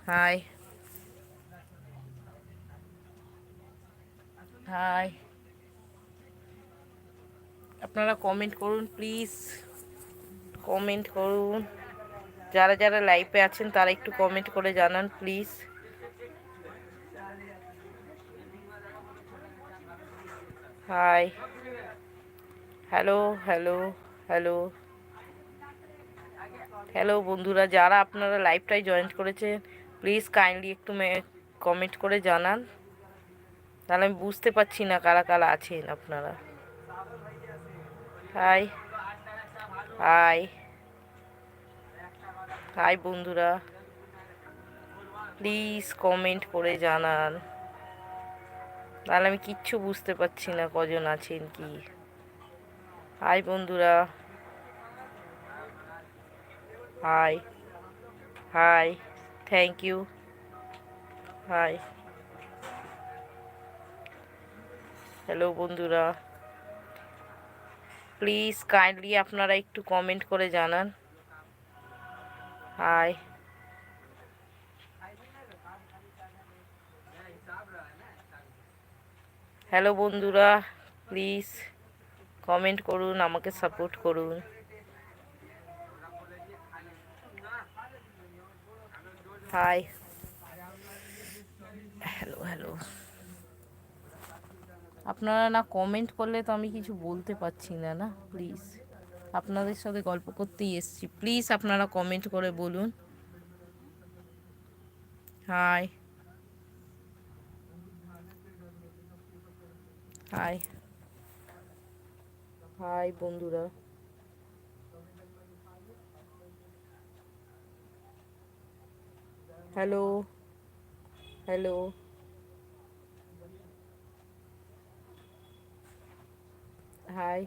High high, আপনারা comment করুন please, comment করুন। যারা যারা লাইভে আছেন তারা একটু কমেন্ট করে জানান please. Hi, hello hello hello hello বন্ধুরা, যারা আপনারা লাইভটাই জয়েন করেছেন প্লিজ কাইন্ডলি একটু কমেন্ট করে জানান, তাহলে আমি বুঝতে পারছি না কারা কারা আছেন আপনারা। হাই হাই হাই বন্ধুরা, প্লিজ কমেন্ট করে জানান, তাহলে আমি কিচ্ছু বুঝতে পারছি না কজন আছেন কি। হাই বন্ধুরা, hi hi, thank you. Hi, hello বন্ধুরা, প্লিজ কাইন্ডলি আপনারা একটু কমেন্ট করে জানান। হাই, হ্যালো বন্ধুরা, প্লিজ কমেন্ট করুন, আমাকে সাপোর্ট করুন। হাই, হ্যালো হ্যালো, আপনারা না কমেন্ট করলে তো আমি কিছু বলতে পারছি না না। প্লিজ, আপনাদের সাথে গল্প করতেই এসেছি, প্লিজ আপনারা কমেন্ট করে বলুন। হাই হাই হাই বন্ধুরা, hello hello, high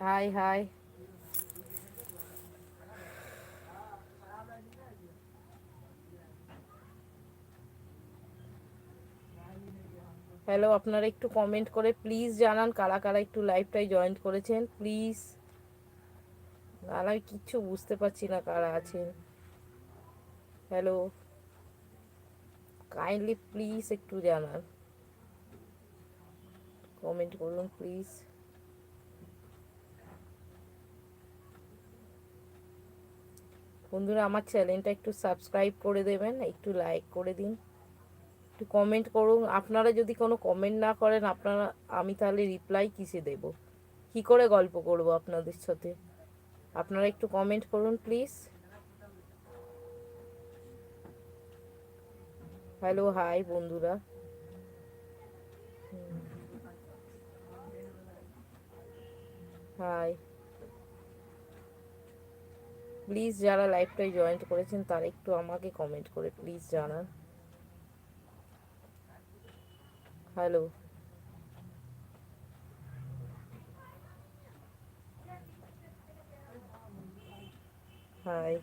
high high, hello, আপনারা একটু কমেন্ট করে প্লিজ জানান কারা কারা একটু লাইভটাই জয়েন করেছেন প্লিজ, আর আমি কিচ্ছু বুঝতে পারছি না কারা আছেন। হ্যালো, কাইন্ডলি প্লিজ একটু জানান, কমেন্ট করুন প্লিজ। বন্ধুরা, আমার চ্যানেলটা একটু সাবস্ক্রাইব করে দেবেন, একটু লাইক করে দিন, একটু কমেন্ট করুন। আপনারা যদি কোনো কমেন্ট না করেন, আপনারা আমি তাহলে রিপ্লাই কিসে দেব, কি করে গল্প করব আপনাদের সাথে? আপনারা একটু কমেন্ট করুন প্লিজ। হ্যালো হাই বন্ধুরা, হাই, প্লিজ যারা লাইভটাই জয়েন করেছেন তারা একটু আমাকে কমেন্ট করে প্লিজ জানান। হ্যালো, হাই,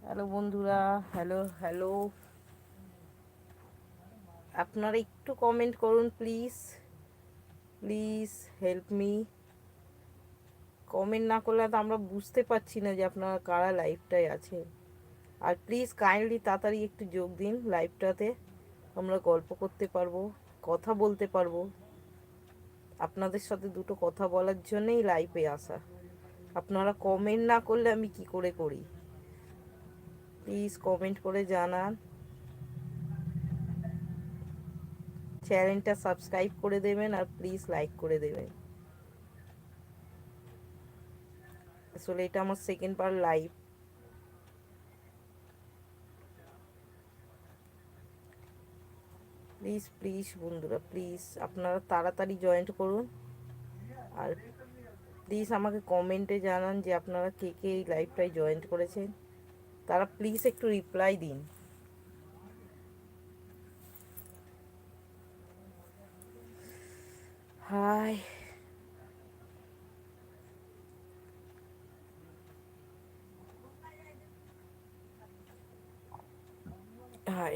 হ্যালো বন্ধুরা, হ্যালো হ্যালো, আপনারা একটু কমেন্ট করুন please, please help me. Comment না করলে তো আমরা বুঝতে পারছি না যে আপনারা কারা লাইভটায় আছে। আর প্লিজ কাইন্ডলি তাড়াতাড়ি একটু যোগ দিন লাইভটাতে, আমরা গল্প করতে পারবো, কথা বলতে পারবো। আপনাদের সাথে দুটো কথা বলার জন্যই লাইভে আসা। আপনারা কমেন্ট না করলে আমি কি করে করি? প্লিজ কমেন্ট করে জানান, চ্যানেলটা সাবস্ক্রাইব করে দেবেন আর প্লিজ লাইক করে দেবেন। আসলে এটা আমার second bar live. Please please বন্ধুরা, প্লিজ আপনারা তাড়াতাড়ি জয়েন করুন, আর প্লিজ আমাকে কমেন্টে জানান যে আপনারা কে কে এই লাইভটায় জয়েন করেছেন, তারা প্লিজ একটু রিপ্লাই দিন। High high,